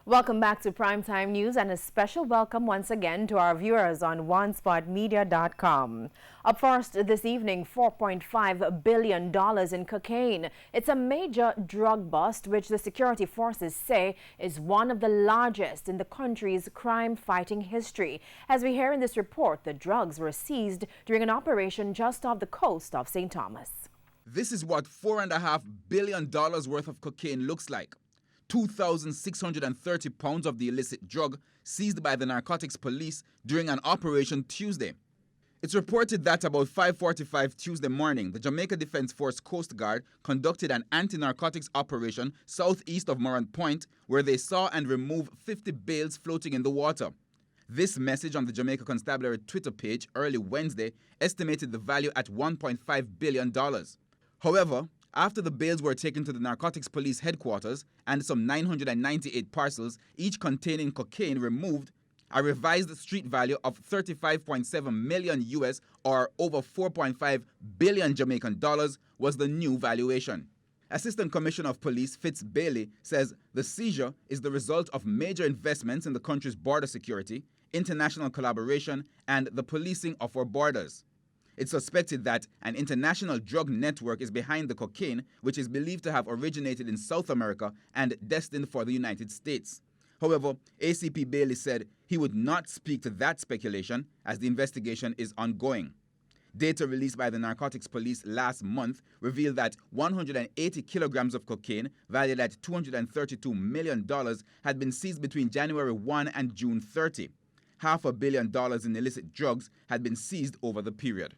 Welcome back to Primetime News and a special welcome once again to our viewers on onespotmedia.com. Up first this evening, $4.5 billion in cocaine. It's a major drug bust which the security forces say is one of the largest in the country's crime-fighting history. As we hear in this report, the drugs were seized during an operation just off the coast of St. Thomas. This is what $4.5 billion worth of cocaine looks like. 2,630 pounds of the illicit drug seized by the narcotics police during an operation Tuesday. It's reported that about 5:45 Tuesday morning, the Jamaica Defense Force Coast Guard conducted an anti-narcotics operation southeast of Morant Point, where they saw and removed 50 bales floating in the water. This message on the Jamaica Constabulary Twitter page early Wednesday estimated the value at $1.5 billion. However, after the bales were taken to the narcotics police headquarters and some 998 parcels, each containing cocaine, removed, a revised street value of 35.7 million US or over 4.5 billion Jamaican dollars was the new valuation. Assistant Commissioner of Police Fitz Bailey says the seizure is the result of major investments in the country's border security, international collaboration, and the policing of our borders. It's suspected that an international drug network is behind the cocaine, which is believed to have originated in South America and destined for the United States. However, ACP Bailey said he would not speak to that speculation as the investigation is ongoing. Data released by the narcotics police last month revealed that 180 kilograms of cocaine, valued at $232 million, had been seized between January 1 and June 30. $500 million in illicit drugs had been seized over the period.